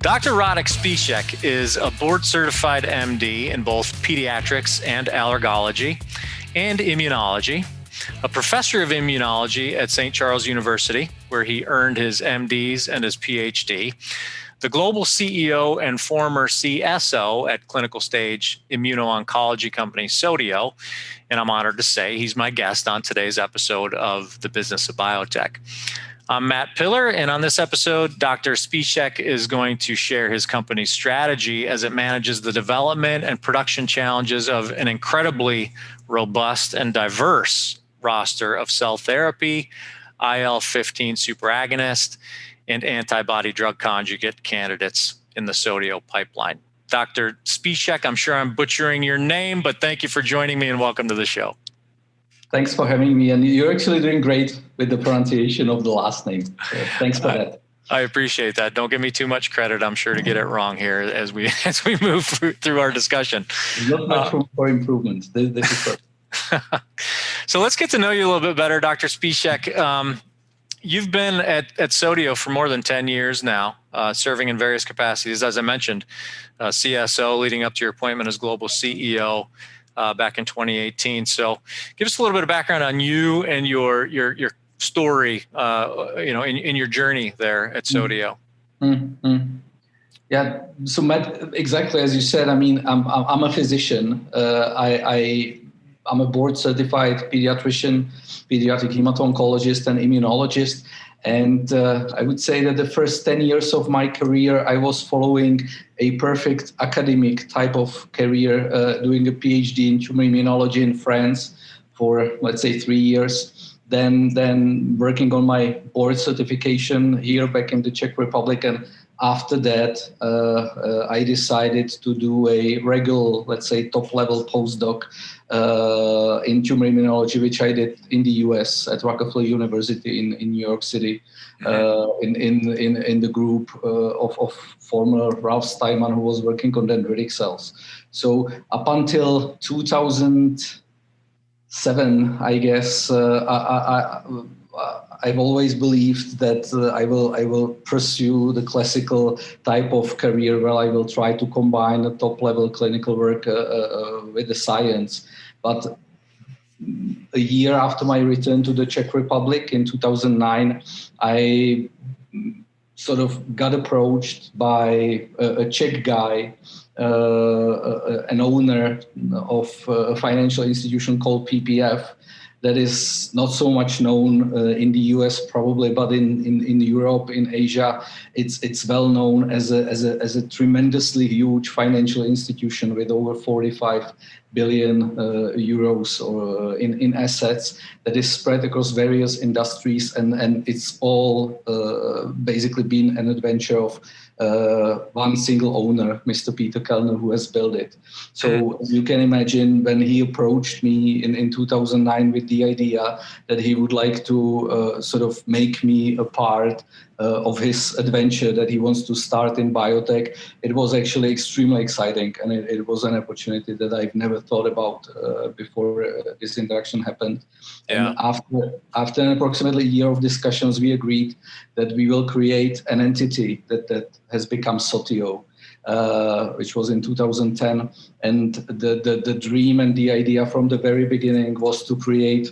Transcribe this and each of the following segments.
Dr. Radek Špíšek is a board-certified MD in both pediatrics and allergology and immunology, a professor of immunology at St. Charles University, where he earned his MDs and his PhD, the global CEO and former CSO at clinical stage immuno-oncology company SOTIO, and I'm honored to say he's my guest on today's episode of the Business of Biotech. I'm Matt Pillar, and on this episode, Dr. Špíšek is going to share his company's strategy as it manages the development and production challenges of an incredibly robust and diverse roster of cell therapy, IL-15 superagonist, and antibody-drug conjugate candidates in the SOTIO pipeline. Dr. Špíšek, I'm sure I'm butchering your name, but thank you for joining me and welcome to the show. Thanks for having me, and you're actually doing great with the pronunciation of the last name. So thanks for that. I appreciate that. Don't give me too much credit. I'm sure to get it wrong here as we move through our discussion. Not much room for improvement. This is perfect. So let's get to know you a little bit better, Dr. Špíšek. You've been at SOTIO for more than 10 years now, serving in various capacities. As I mentioned, CSO leading up to your appointment as global CEO back in 2018. So give us a little bit of background on you and your story, in your journey there at SOTIO. Mm-hmm. Yeah. So Matt, exactly as you said, I mean, I'm a physician. I'm a board-certified pediatrician, pediatric hemato-oncologist, and immunologist. And I would say that the first 10 years of my career, I was following a perfect academic type of career, doing a PhD in tumor immunology in France for, let's say, 3 years. Then working on my board certification here back in the Czech Republic. And after that, I decided to do a regular, let's say, top-level postdoc in tumor immunology, which I did in the US at Rockefeller University in New York City, in the group of former Ralph Steinman, who was working on dendritic cells. So up until 2007, I guess, I've always believed that I will pursue the classical type of career where I will try to combine the top-level clinical work with the science. But a year after my return to the Czech Republic in 2009, I sort of got approached by a Czech guy, an owner of a financial institution called PPF, that is not so much known in the US probably, but in Europe, in Asia, it's well known as a tremendously huge financial institution with over 45 billion euros in assets that is spread across various industries, and it's all basically been an adventure of one single owner, Mr. Peter Kellner, who has built it. So you can imagine when he approached me in 2009 with the idea that he would like to sort of make me a part of his adventure that he wants to start in biotech, it was actually extremely exciting, and it was an opportunity that I've never thought about before this interaction happened. Yeah. And after an approximately year of discussions, we agreed that we will create an entity that has become SOTIO, which was in 2010. And the dream and the idea from the very beginning was to create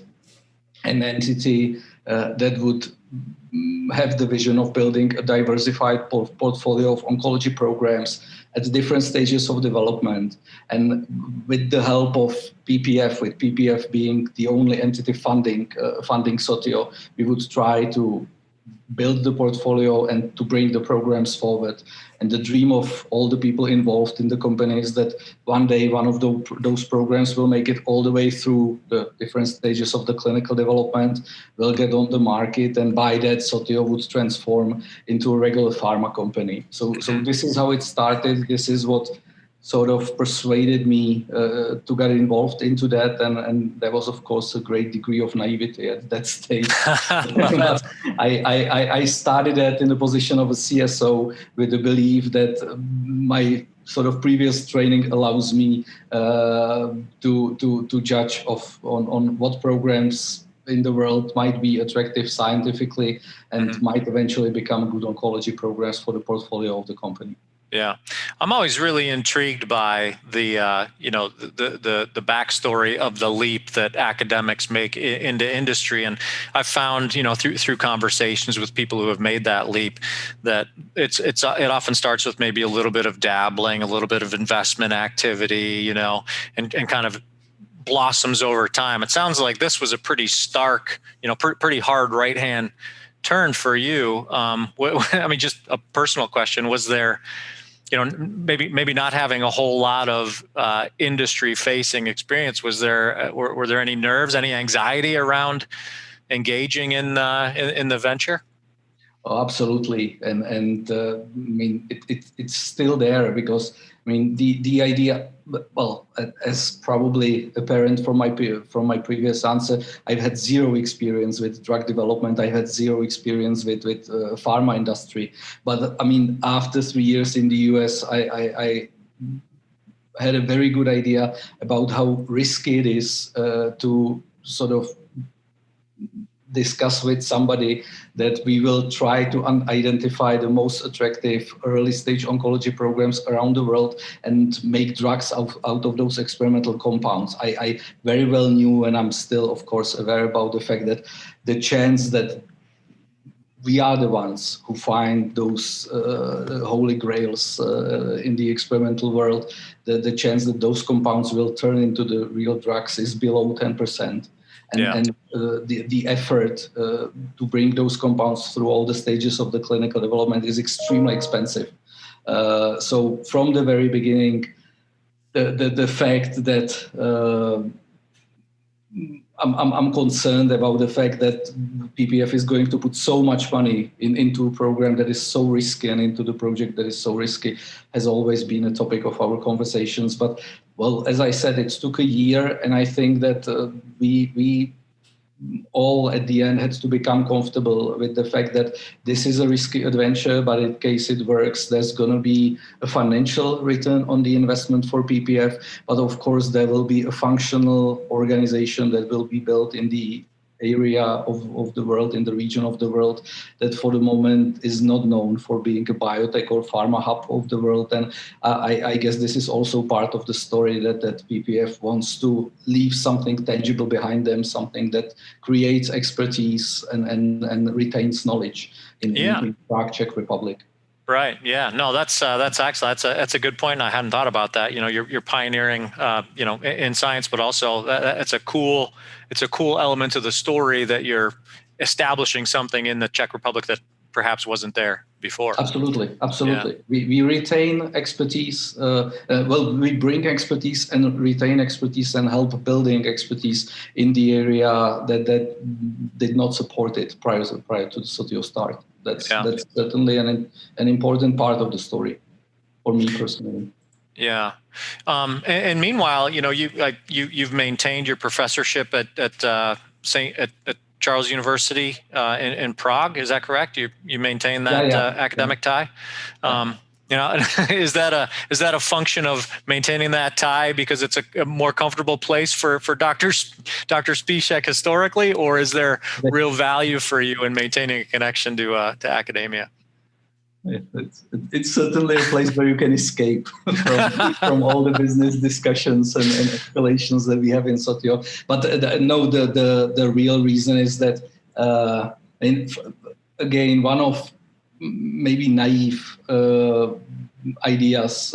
an entity that would have the vision of building a diversified portfolio of oncology programs at different stages of development. And with the help of PPF, with PPF being the only entity funding SOTIO, we would try to build the portfolio and to bring the programs forward. And the dream of all the people involved in the company is that one day one of those programs will make it all the way through the different stages of the clinical development, will get on the market, and by that SOTIO would transform into a regular pharma company. So this is how it started. This is what sort of persuaded me to get involved into that. And there was, of course, a great degree of naivety at that stage. I started that in the position of a CSO with the belief that my sort of previous training allows me to judge on what programs in the world might be attractive scientifically and might eventually become good oncology programs for the portfolio of the company. Yeah, I'm always really intrigued by the backstory of the leap that academics make into industry, and I've found through conversations with people who have made that leap that it often starts with maybe a little bit of dabbling, a little bit of investment activity, and kind of blossoms over time. It sounds like this was a pretty stark, pretty hard right hand turn for you. I mean, just a personal question: was there? Maybe not having a whole lot of industry-facing experience. Were there any nerves, any anxiety around engaging in the venture? Oh, absolutely, and I mean it's still there because I mean the idea. Well, as probably apparent from my previous answer, I've had zero experience with drug development. I had zero experience with pharma industry. But I mean, after 3 years in the US, I had a very good idea about how risky it is to sort of discuss with somebody that we will try to identify the most attractive early stage oncology programs around the world and make drugs out of those experimental compounds. I very well knew, and I'm still, of course, aware about the fact that the chance that we are the ones who find those holy grails in the experimental world, the chance that those compounds will turn into the real drugs is below 10%. And the effort to bring those compounds through all the stages of the clinical development is extremely expensive. So from the very beginning, the fact that I'm concerned about the fact that PPF is going to put so much money into a program that is so risky and into the project that is so risky has always been a topic of our conversations. But well, as I said, it took a year, and I think that we all at the end had to become comfortable with the fact that this is a risky adventure, but in case it works, there's going to be a financial return on the investment for PPF. But of course, there will be a functional organization that will be built in the area of the world, in the region of the world, that for the moment is not known for being a biotech or pharma hub of the world. And I guess this is also part of the story that PPF wants to leave something tangible behind them, something that creates expertise and retains knowledge in Prague, Czech Republic. Right. Yeah. No, that's excellent. That's a good point. And I hadn't thought about that. You're pioneering, in science, but also it's a cool element of the story that you're establishing something in the Czech Republic that perhaps wasn't there before. Absolutely. Yeah. We retain expertise. We bring expertise and retain expertise and help building expertise in the area that did not support it prior to the SOTIO start. That's certainly an important part of the story for me personally. Yeah, and meanwhile, you've maintained your professorship at Charles University in Prague. Is that correct? You maintain that academic tie. Is that a function of maintaining that tie because it's a more comfortable place for Dr. Špíšek historically, or is there real value for you in maintaining a connection to academia? It's certainly a place where you can escape from all the business discussions and escalations that we have in SOTIO. But the real reason is that, again, one of maybe naive ideas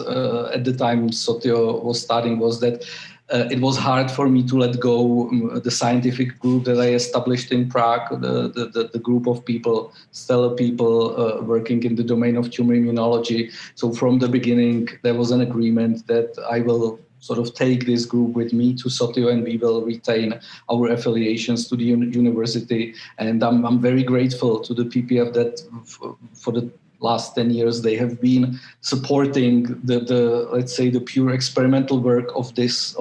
at the time SOTIO was starting was that it was hard for me to let go the scientific group that I established in Prague, the group of people, stellar people working in the domain of tumor immunology. So from the beginning, there was an agreement that I will sort of take this group with me to SOTIO, and we will retain our affiliations to the university. And I'm very grateful to the PPF that for the last 10 years they have been supporting the let's say the pure experimental work of this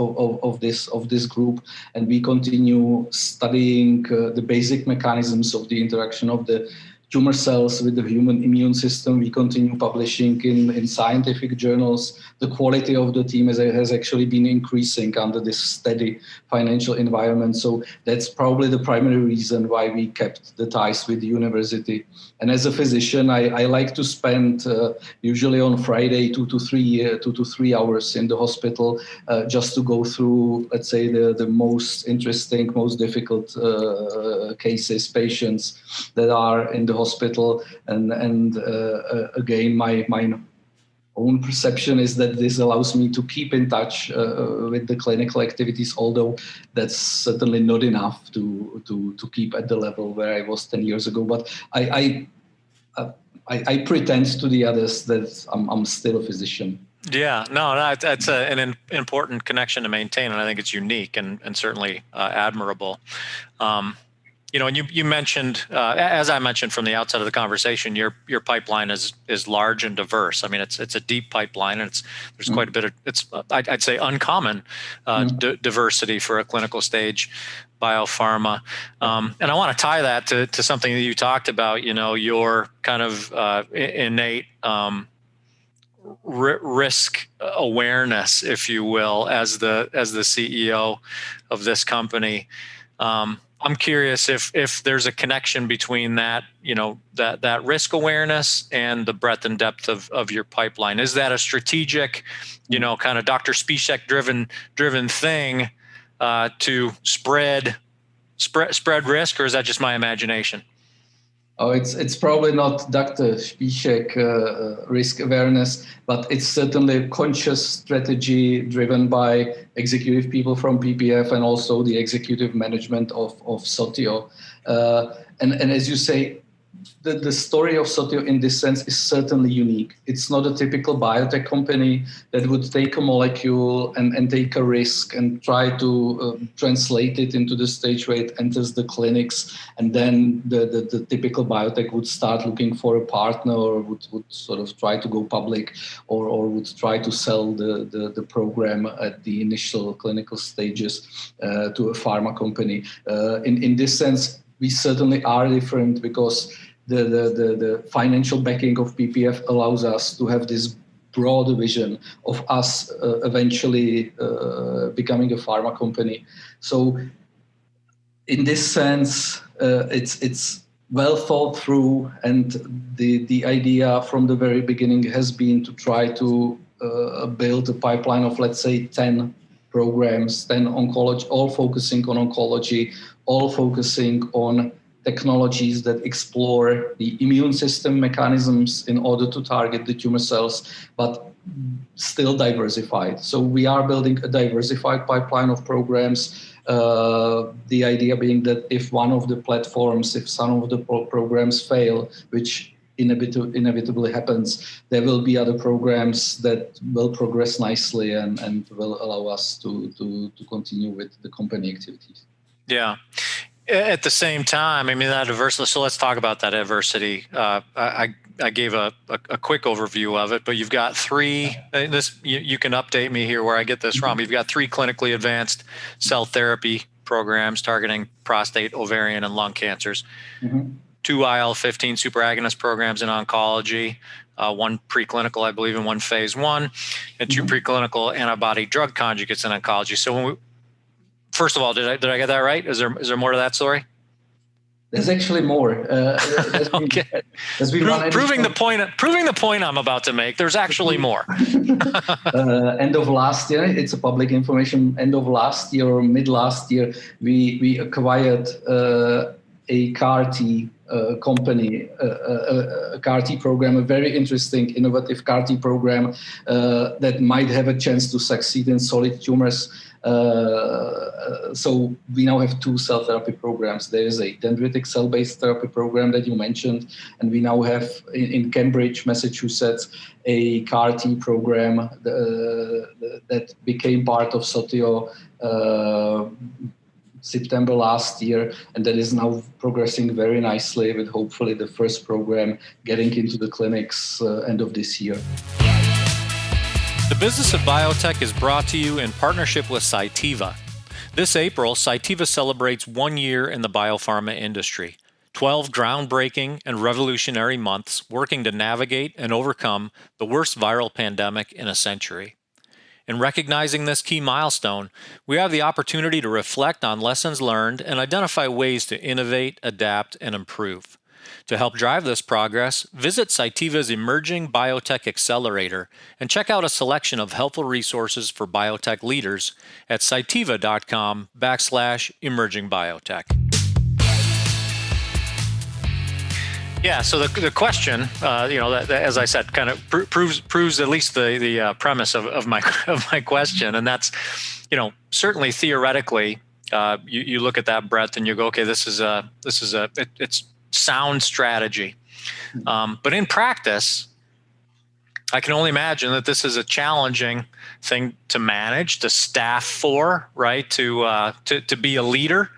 group, and we continue studying the basic mechanisms of the interaction of the tumor cells with the human immune system. We continue publishing in scientific journals. The quality of the team has actually been increasing under this steady financial environment. So that's probably the primary reason why we kept the ties with the university. And as a physician, I like to spend usually on Friday 2 to 3 hours in the hospital just to go through, let's say, the most interesting, most difficult cases, patients that are in the hospital. And again, my own perception is that this allows me to keep in touch with the clinical activities, although that's certainly not enough to keep at the level where I was 10 years ago. But I pretend to the others that I'm still a physician. Yeah, no, that's an important connection to maintain, and I think it's unique and certainly admirable. And you mentioned, as I mentioned from the outset of the conversation, your pipeline is large and diverse. I mean, it's a deep pipeline, and there's quite a bit of I'd say uncommon diversity for a clinical stage biopharma. And I want to tie that to something that you talked about. Your kind of innate risk awareness, if you will, as the CEO of this company. I'm curious if there's a connection between that, that risk awareness and the breadth and depth of your pipeline. Is that a strategic, kind of Dr. Špíšek driven thing to spread risk, or is that just my imagination? Oh, it's probably not Dr. Špíšek risk awareness, but it's certainly a conscious strategy driven by executive people from PPF and also the executive management of SOTIO. And as you say, the story of SOTIO in this sense is certainly unique. It's not a typical biotech company that would take a molecule and take a risk and try to translate it into the stage where it enters the clinics, and then the typical biotech would start looking for a partner or would sort of try to go public or would try to sell the program at the initial clinical stages to a pharma company. In this sense, we certainly are different because the financial backing of PPF allows us to have this broad vision of us eventually becoming a pharma company. So in this sense, it's well thought through, and the idea from the very beginning has been to try to build a pipeline of, let's say, 10 programs, 10 oncology, all focusing on oncology, all focusing on technologies that explore the immune system mechanisms in order to target the tumor cells, but still diversified. So we are building a diversified pipeline of programs. The idea being that if one of the platforms, if some of the programs fail, which inevitably happens, there will be other programs that will progress nicely and will allow us to continue with the company activities. Yeah. At the same time, I mean, that diversity, so let's talk about that diversity. I gave a quick overview of it, but you've got three, you can update me here where I get this from. You've got 3 clinically advanced cell therapy programs targeting prostate, ovarian, and lung cancers, 2 IL-15 superagonist programs in oncology, 1 preclinical, I believe, and 1 phase 1, and 2 preclinical antibody-drug conjugates in oncology. So first of all, did I get that right? Is there more to that story? There's actually more. Okay. Proving the point I'm about to make. There's actually more. End of last year, it's a public information. End of last year or mid last year, we acquired a CAR-T company, a CAR-T program, a very interesting, innovative CAR-T program that might have a chance to succeed in solid tumors. So we now have 2 cell therapy programs. There is a dendritic cell-based therapy program that you mentioned, and we now have in Cambridge, Massachusetts, a CAR-T program that became part of SOTIO September last year, and that is now progressing very nicely with hopefully the first program getting into the clinics end of this year. The Business of Biotech is brought to you in partnership with Cytiva. This April, Cytiva celebrates 1 year in the biopharma industry. 12 groundbreaking and revolutionary months working to navigate and overcome the worst viral pandemic in a century. In recognizing this key milestone, we have the opportunity to reflect on lessons learned and identify ways to innovate, adapt, and improve. To help drive this progress, visit Cytiva's Emerging Biotech Accelerator and check out a selection of helpful resources for biotech leaders at cytiva.com/emergingbiotech. Yeah, so the question, that, as I said, kind of proves at least the premise of my question, and that's, certainly theoretically, you look at that breadth and you go, okay, it's sound strategy, but in practice, I can only imagine that this is a challenging thing to manage, to staff for, right? To be a leader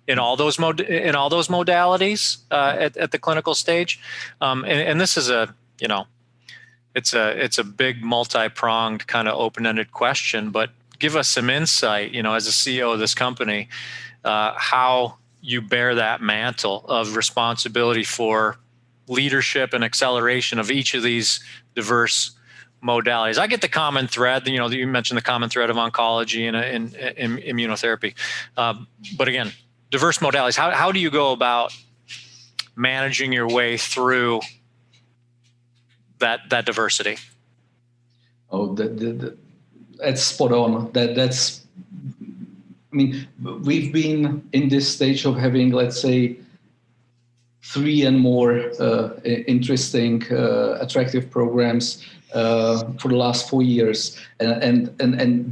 in all those modalities at the clinical stage, and this is it's a big multi-pronged kind of open-ended question. But give us some insight, as a CEO of this company, how you bear that mantle of responsibility for leadership and acceleration of each of these diverse modalities. I get the common thread, you mentioned the common thread of oncology and immunotherapy, but again, diverse modalities. How do you go about managing your way through that diversity? Oh, that's spot on. We've been in this stage of having, let's say, 3 and more interesting, attractive programs for the last 4 years, and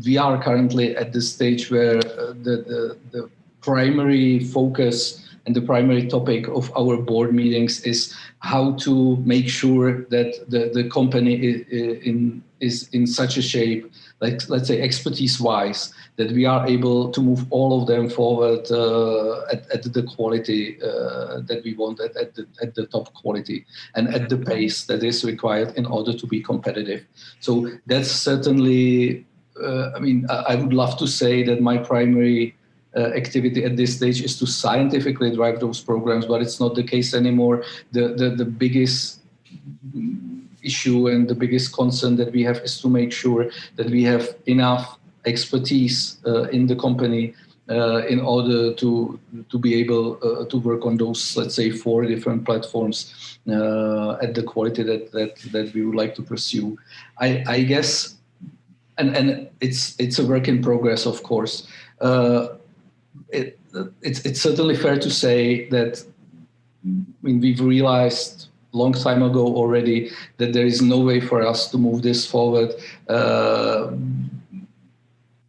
we are currently at the stage where the primary focus and the primary topic of our board meetings is how to make sure that the company is in such a shape, like, let's say, expertise-wise, that we are able to move all of them forward at the quality that we want, at the top quality, and at the pace that is required in order to be competitive. So that's certainly, I would love to say that my primary activity at this stage is to scientifically drive those programs, but it's not the case anymore. The biggest issue and the biggest concern that we have is to make sure that we have enough expertise in the company in order to be able to work on those, let's say, 4 different platforms at the quality that we would like to pursue. I guess, and it's a work in progress, of course. It's certainly fair to say that we've realized a long time ago already that there is no way for us to move this forward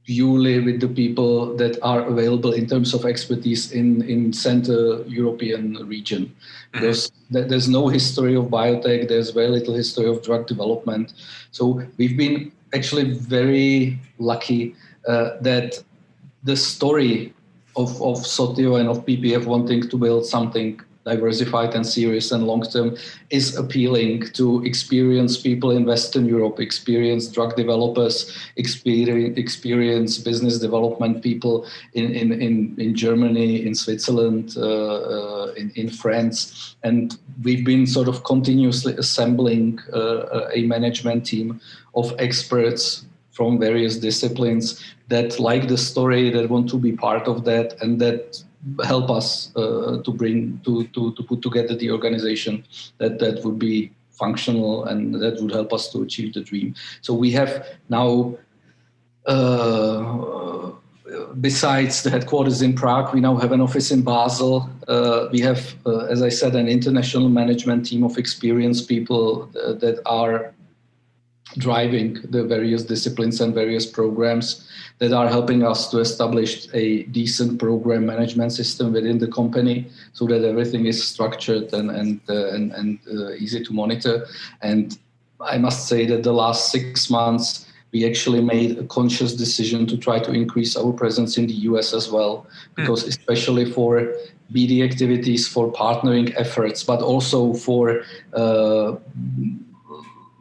purely with the people that are available in terms of expertise in Central European region. Because there's no history of biotech, there's very little history of drug development. So we've been actually very lucky that the story of SOTIO and of PPF wanting to build something diversified and serious and long-term is appealing to experienced people in Western Europe, experienced drug developers, experienced business development people in Germany, in Switzerland, in France. And we've been sort of continuously assembling a management team of experts from various disciplines that like the story, that want to be part of that, and that help us to put together the organization that would be functional and that would help us to achieve the dream. So we have now, besides the headquarters in Prague, we now have an office in Basel. We have, as I said, an international management team of experienced people that are driving the various disciplines and various programs that are helping us to establish a decent program management system within the company so that everything is structured and easy to monitor. And I must say that the last 6 months, we actually made a conscious decision to try to increase our presence in the US as well, because especially for BD activities, for partnering efforts, but also for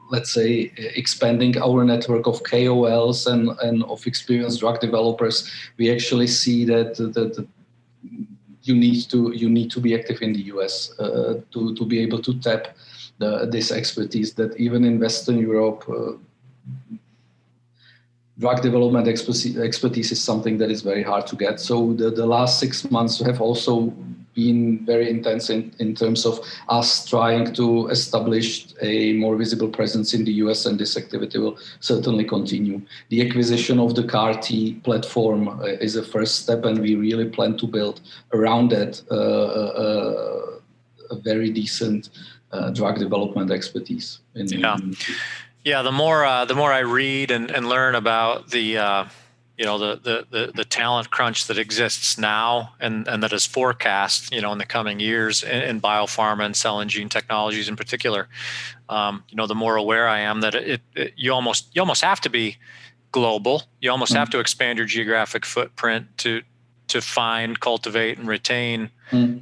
let's say, expanding our network of KOLs and of experienced drug developers, we actually see that the you need to be active in the US to be able to tap this expertise that even in Western Europe, drug development expertise is something that is very hard to get. So the last 6 months have also been very intense in terms of us trying to establish a more visible presence in the US, and this activity will certainly continue. The acquisition of the CAR-T platform is a first step, and we really plan to build around that a very decent drug development expertise. Yeah, the more I read and learn about the talent crunch that exists now and that is forecast, in the coming years in biopharma and cell and gene technologies in particular, the more aware I am that you almost have to be global. You almost have to expand your geographic footprint to find, cultivate, and retain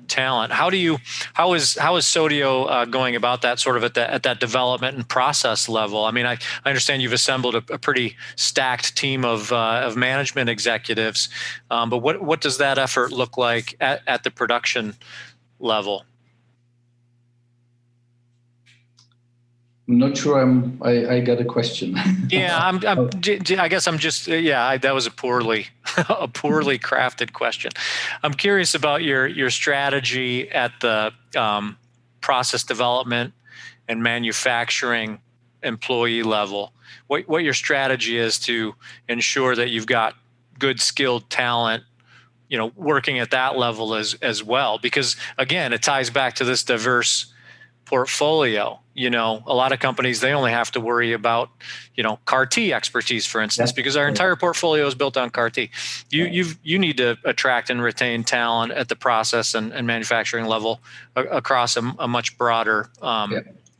talent. How is SOTIO going about that sort of at that development and process level? I mean, I understand you've assembled a pretty stacked team of management executives, but what does that effort look like at the production level? I'm not sure I got a question. Yeah, I guess I'm just, that was a poorly crafted question. I'm curious about your strategy at the process development and manufacturing employee level. What your strategy is to ensure that you've got good skilled talent, working at that level as well, because again, it ties back to this diverse portfolio. A lot of companies, they only have to worry about, CAR-T expertise, for instance, because our entire portfolio is built on CAR-T. You need to attract and retain talent at the process and manufacturing level across a much broader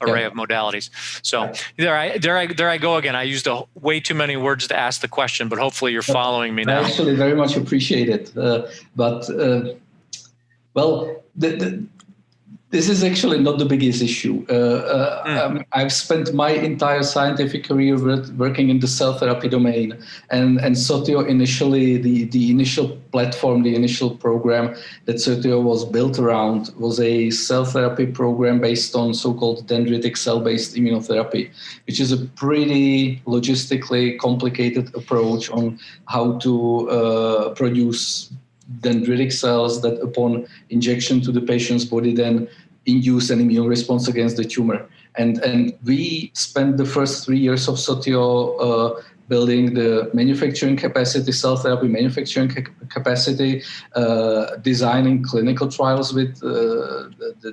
array of modalities. So there I go again. I used way too many words to ask the question, but hopefully you're following me now. I actually very much appreciate it. This is actually not the biggest issue. I've spent my entire scientific career working in the cell therapy domain, and SOTIO initially, the initial platform, the initial program that SOTIO was built around was a cell therapy program based on so-called dendritic cell-based immunotherapy, which is a pretty logistically complicated approach on how to produce dendritic cells that upon injection to the patient's body then induce an immune response against the tumor. And we spent the first 3 years of SOTIO building the manufacturing capacity, cell therapy manufacturing capacity, designing clinical trials with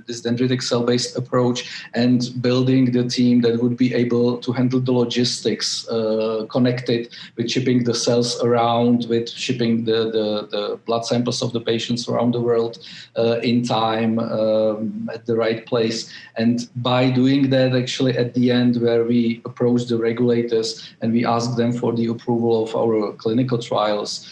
this dendritic cell-based approach, and building the team that would be able to handle the logistics connected with shipping the cells around, with shipping the blood samples of the patients around the world in time, at the right place. And by doing that, actually at the end, where we approached the regulators and we asked them for the approval of our clinical trials,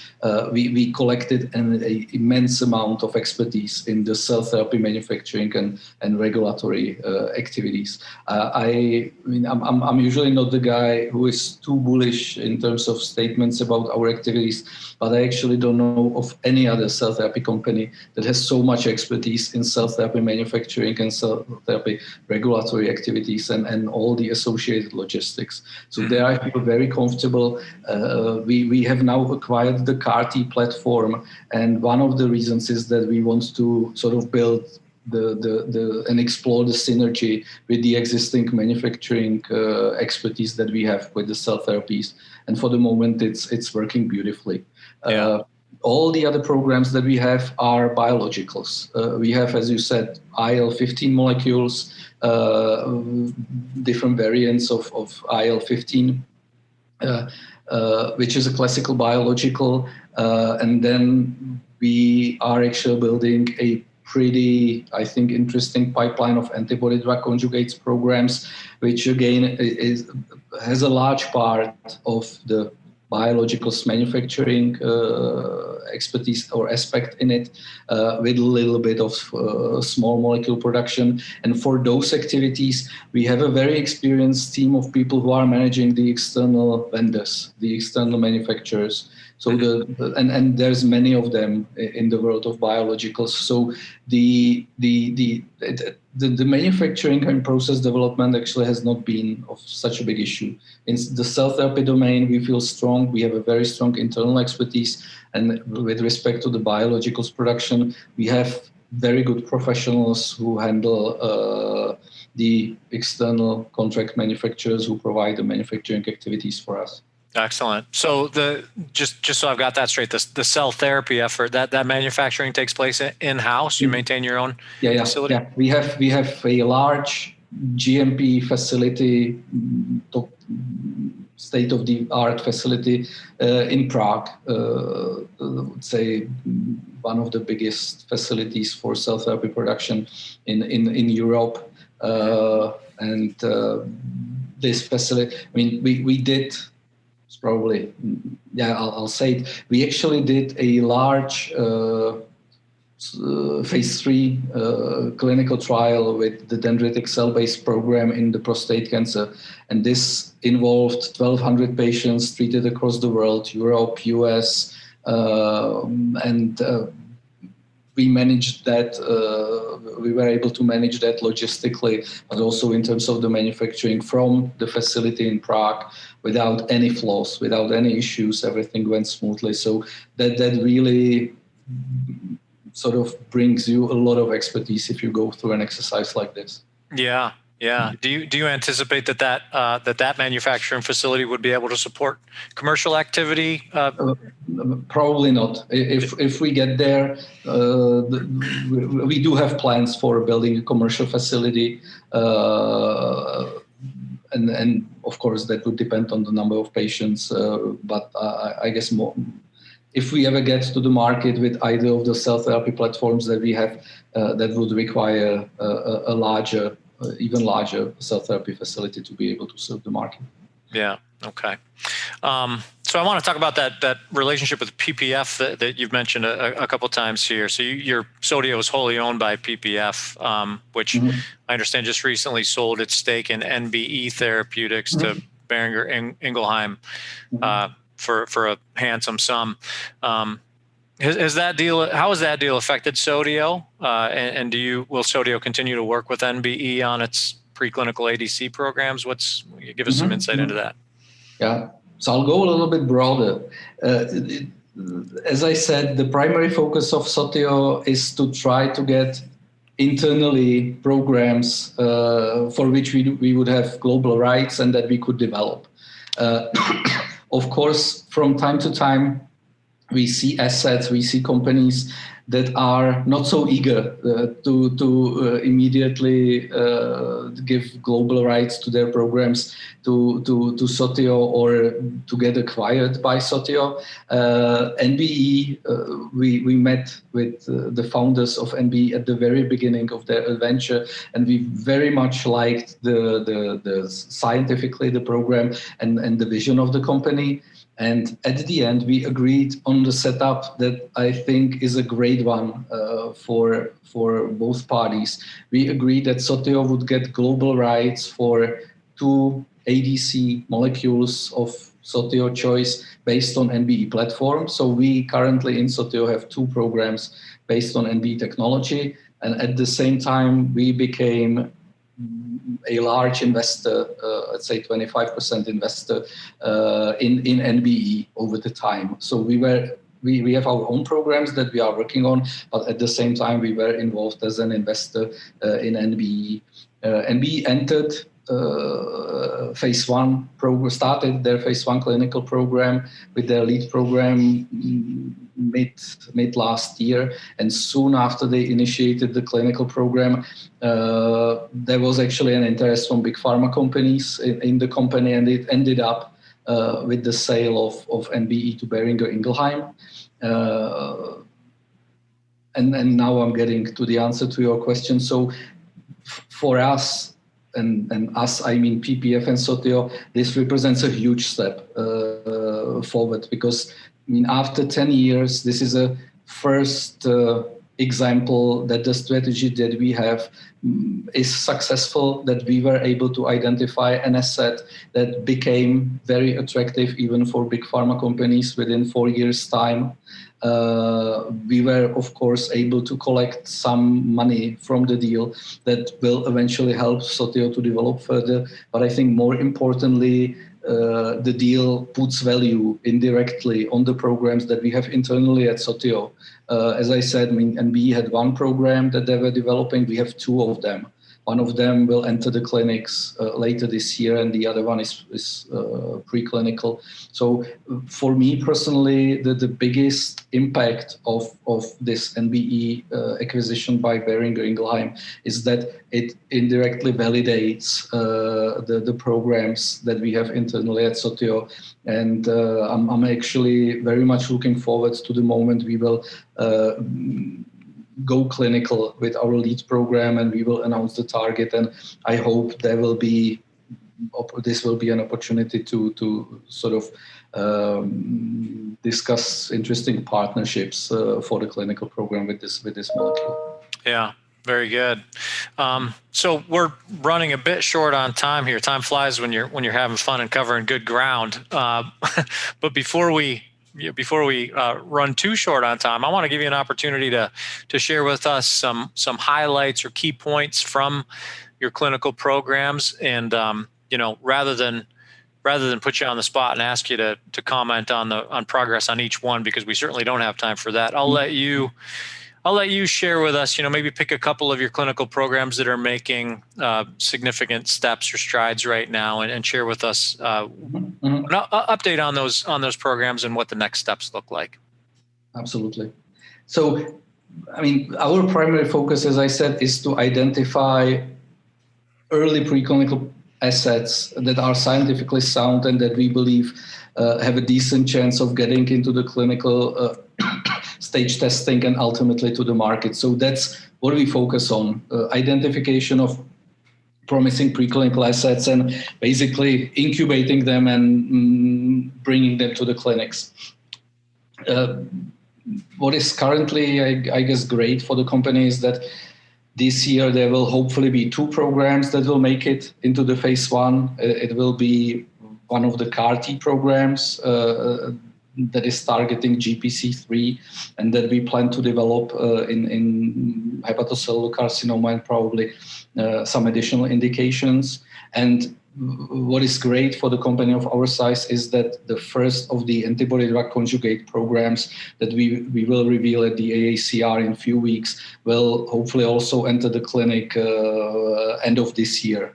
we collected an immense amount of expertise in the cell therapy manufacturing and regulatory activities. I'm usually not the guy who is too bullish in terms of statements about our activities, but I actually don't know of any other cell therapy company that has so much expertise in cell therapy manufacturing and cell therapy regulatory activities and all the associated logistics. So there I feel very comfortable. We have now acquired the CAR-T platform, and one of the reasons is that we want to sort of build and explore the synergy with the existing manufacturing expertise that we have with the cell therapies. And for the moment, it's working beautifully. All the other programs that we have are biologicals. We have, as you said, IL-15 molecules, different variants of IL-15, which is a classical biological. And then we are actually building a pretty, I think, interesting pipeline of antibody-drug conjugates programs, which again has a large part of the biologicals manufacturing expertise or aspect in it, with a little bit of small molecule production. And for those activities, we have a very experienced team of people who are managing the external vendors, the external manufacturers. So and there's many of them in the world of biologicals. So the manufacturing and process development actually has not been of such a big issue. In the cell therapy domain, we feel strong. We have a very strong internal expertise. And with respect to the biologicals production, we have very good professionals who handle the external contract manufacturers who provide the manufacturing activities for us. Excellent. So just so I've got that straight, the cell therapy effort, that manufacturing takes place in-house. You maintain your own facility? Yeah. We have a large GMP facility, state-of-the-art facility in Prague. I would say one of the biggest facilities for cell therapy production in Europe. And this facility, I mean, we did. Probably, I'll say it. We actually did a large phase 3 clinical trial with the dendritic cell-based program in the prostate cancer. And this involved 1,200 patients treated across the world, Europe, US, and we managed that. We were able to manage that logistically, but also in terms of the manufacturing from the facility in Prague without any flaws, without any issues. Everything went smoothly. So that really sort of brings you a lot of expertise if you go through an exercise like this. Yeah. Do you anticipate that manufacturing facility would be able to support commercial activity? Probably not. If we get there, we do have plans for building a commercial facility, and of course that would depend on the number of patients. But I guess more. If we ever get to the market with either of the cell therapy platforms that we have, that would require a even larger cell therapy facility to be able to serve the market. Yeah. Okay. So I want to talk about that relationship with PPF that you've mentioned a couple of times here. So your SOTIO is wholly owned by PPF, which I understand just recently sold its stake in NBE Therapeutics to Boehringer Ingelheim for a handsome sum. How has that deal affected SOTIO? And will SOTIO continue to work with NBE on its preclinical ADC programs? Give us some insight into that. Yeah, so I'll go a little bit broader. As I said, the primary focus of SOTIO is to try to get internally programs for which we would have global rights and that we could develop. Of course, from time to time, we see assets, we see companies that are not so eager to immediately give global rights to their programs to SOTIO or to get acquired by SOTIO. NBE, we met with the founders of NBE at the very beginning of their adventure, and we very much liked the scientifically the program and the vision of the company. And at the end, we agreed on the setup that I think is a great one for both parties. We agreed that SOTIO would get global rights for 2 ADC molecules of SOTIO choice based on NBE platform. So we currently in SOTIO have 2 programs based on NBE technology. And at the same time, we became a large investor, let's say 25% investor in NBE over the time. So we have our own programs that we are working on, but at the same time we were involved as an investor in NBE. NBE entered phase 1 program, started their phase 1 clinical program with their lead program mid last year, and soon after they initiated the clinical program, there was actually an interest from big pharma companies in the company, and it ended up with the sale of NBE to Boehringer Ingelheim. And now I'm getting to the answer to your question. So for us, and us, I mean PPF and SOTIO, this represents a huge step forward, because I mean, after 10 years, this is a first example that the strategy that we have is successful, that we were able to identify an asset that became very attractive even for big pharma companies within 4 years' time. We were, of course, able to collect some money from the deal that will eventually help SOTIO to develop further. But I think more importantly, the deal puts value indirectly on the programs that we have internally at SOTIO. As I said, and we had one program that they were developing. We have 2 of them. One of them will enter the clinics later this year, and the other one is preclinical. So for me personally, the biggest impact of this NBE acquisition by Boehringer Ingelheim is that it indirectly validates the programs that we have internally at SOTIO. And I'm actually very much looking forward to the moment we will go clinical with our lead program, and we will announce the target. And I hope this will be an opportunity to sort of discuss interesting partnerships for the clinical program with this molecule. Yeah, very good. So we're running a bit short on time here. Time flies when you're having fun and covering good ground. But before we run too short on time, I want to give you an opportunity to share with us some highlights or key points from your clinical programs. And rather than put you on the spot and ask you to comment on progress on each one, because we certainly don't have time for that, I'll let you share with us, maybe pick a couple of your clinical programs that are making significant steps or strides right now, and share with us an update on those programs and what the next steps look like. Absolutely. So, our primary focus, as I said, is to identify early preclinical assets that are scientifically sound and that we believe have a decent chance of getting into the clinical stage testing and ultimately to the market. So that's what we focus on, identification of promising preclinical assets and basically incubating them and bringing them to the clinics. What is currently, I guess, great for the company is that this year there will hopefully be 2 programs that will make it into the phase 1. It will be one of the CAR-T programs that is targeting GPC3 and that we plan to develop in hepatocellular carcinoma and probably some additional indications. And what is great for the company of our size is that the first of the antibody-drug conjugate programs that we will reveal at the AACR in a few weeks will hopefully also enter the clinic end of this year.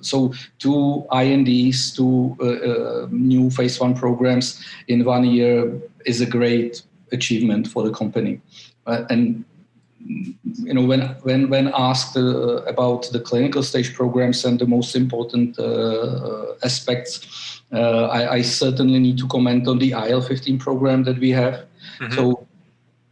So 2 INDs, 2 new phase 1 programs in 1 year is a great achievement for the company. And when asked about the clinical stage programs and the most important aspects, I certainly need to comment on the IL-15 program that we have. Mm-hmm. So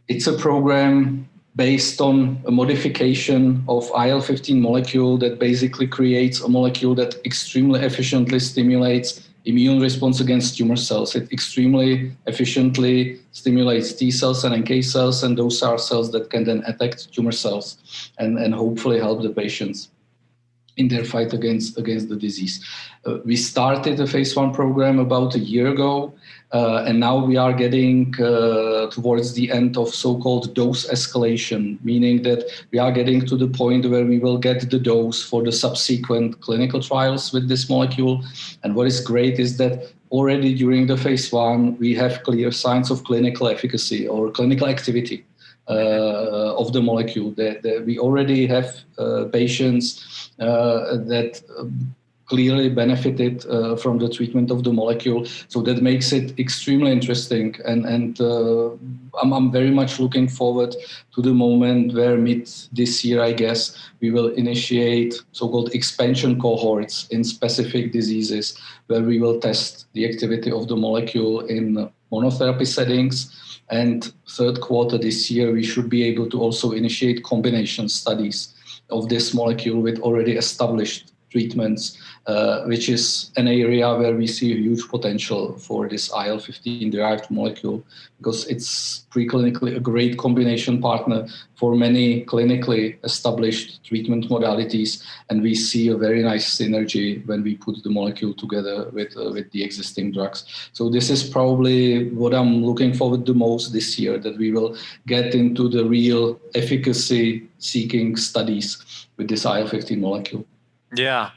it's a program based on a modification of IL-15 molecule that basically creates a molecule that extremely efficiently stimulates immune response against tumor cells. It extremely efficiently stimulates T cells and NK cells, and those are cells that can then attack tumor cells and hopefully help the patients in their fight against the disease. We started a phase 1 program about a year ago, and now we are getting towards the end of so-called dose escalation, meaning that we are getting to the point where we will get the dose for the subsequent clinical trials with this molecule. And what is great is that already during the phase 1, we have clear signs of clinical efficacy or clinical activity of the molecule. That we already have patients that clearly benefited from the treatment of the molecule. So that makes it extremely interesting. And I'm very much looking forward to the moment where mid this year, I guess, we will initiate so-called expansion cohorts in specific diseases where we will test the activity of the molecule in monotherapy settings. And third quarter this year, we should be able to also initiate combination studies of this molecule with already established treatments, which is an area where we see a huge potential for this IL-15 derived molecule, because it's preclinically a great combination partner for many clinically established treatment modalities. And we see a very nice synergy when we put the molecule together with the existing drugs. So this is probably what I'm looking forward the most this year, that we will get into the real efficacy seeking studies with this IL-15 molecule. Yeah.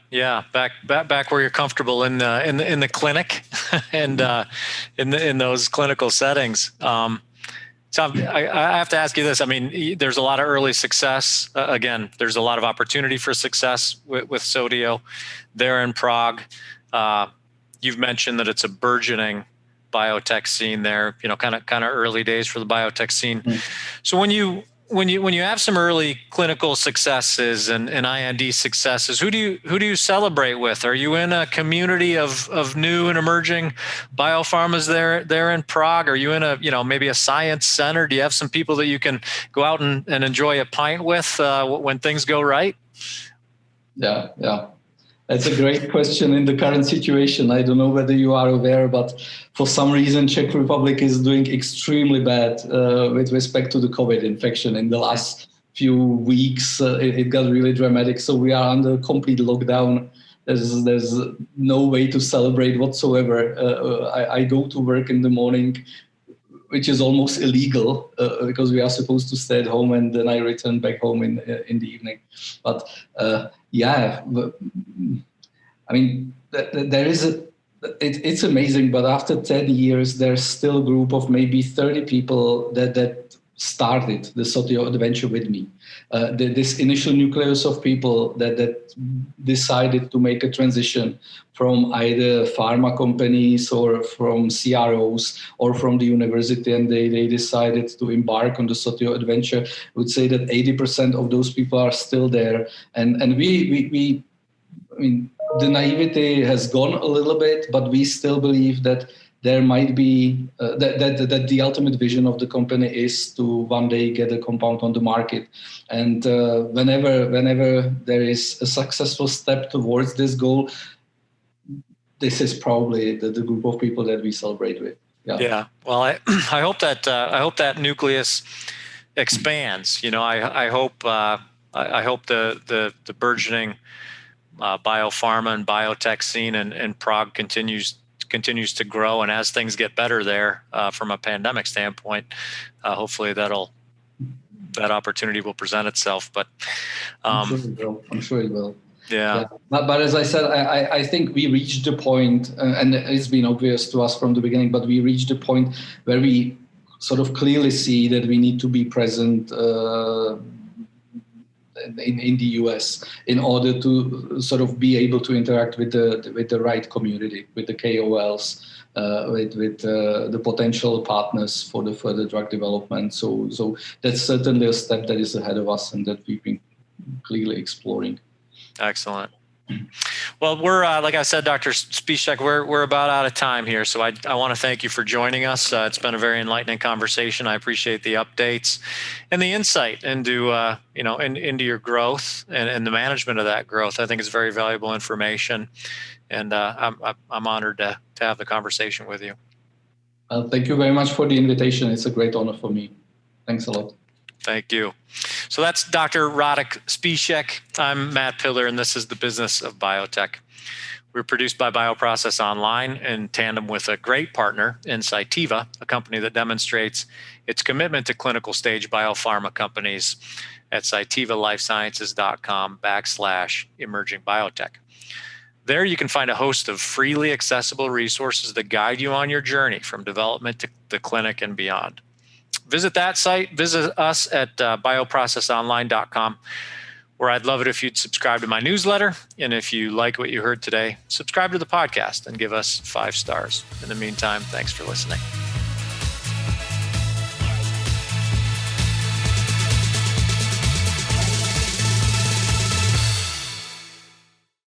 Back where you're comfortable in the clinic and in those clinical settings. So I have to ask you this. I mean, there's a lot of early success. Again, there's a lot of opportunity for success with SOTIO there in Prague. You've mentioned that it's a burgeoning biotech scene there. Kind of early days for the biotech scene. Mm-hmm. So when you have some early clinical successes and IND successes, who do you celebrate with? Are you in a community of new and emerging biopharmas there in Prague? Are you in maybe a science center? Do you have some people that you can go out and enjoy a pint with when things go right? Yeah. That's a great question in the current situation. I don't know whether you are aware, but for some reason, Czech Republic is doing extremely bad with respect to the COVID infection. In the last few weeks, it got really dramatic. So we are under complete lockdown. There's no way to celebrate whatsoever. I go to work in the morning, which is almost illegal because we are supposed to stay at home, and then I return back home in the evening. But I mean, there is it's amazing, but after 10 years, there's still a group of maybe 30 people that started the SOTIO adventure with me. This initial nucleus of people that decided to make a transition from either pharma companies or from CROs or from the university, and they decided to embark on the SOTIO adventure. I would say that 80% of those people are still there. And we I mean, the naivety has gone a little bit, but we still believe that there might be that the ultimate vision of the company is to one day get a compound on the market. And whenever there is a successful step towards this goal, this is probably the group of people that we celebrate with. Yeah. Well, I hope that nucleus expands. I hope the burgeoning biopharma and biotech scene in Prague continues to grow, and as things get better there from a pandemic standpoint, hopefully that opportunity will present itself. But I'm sure it will. Yeah. But as I said, I think we reached the point, and it's been obvious to us from the beginning, but we reached the point where we sort of clearly see that we need to be present in the US in order to sort of be able to interact with the right community, with the KOLs, with the potential partners for the further drug development. So that's certainly a step that is ahead of us and that we've been clearly exploring. Excellent. Well, we're like I said, Dr. Špíšek, we're about out of time here. So I want to thank you for joining us. It's been a very enlightening conversation. I appreciate the updates and the insight into into your growth and the management of that growth. I think it's very valuable information, and I'm honored to have the conversation with you. Thank you very much for the invitation. It's a great honor for me. Thanks a lot. Thank you. So that's Dr. Radek Špíšek. I'm Matt Pillar, and this is the Business of Biotech. We're produced by Bioprocess Online in tandem with a great partner in Cytiva, a company that demonstrates its commitment to clinical stage biopharma companies at cytivalifesciences.com/emerging biotech. There you can find a host of freely accessible resources that guide you on your journey from development to the clinic and beyond. Visit that site. Visit us at bioprocessonline.com, where I'd love it if you'd subscribe to my newsletter. And if you like what you heard today, subscribe to the podcast and give us 5 stars. In the meantime, thanks for listening.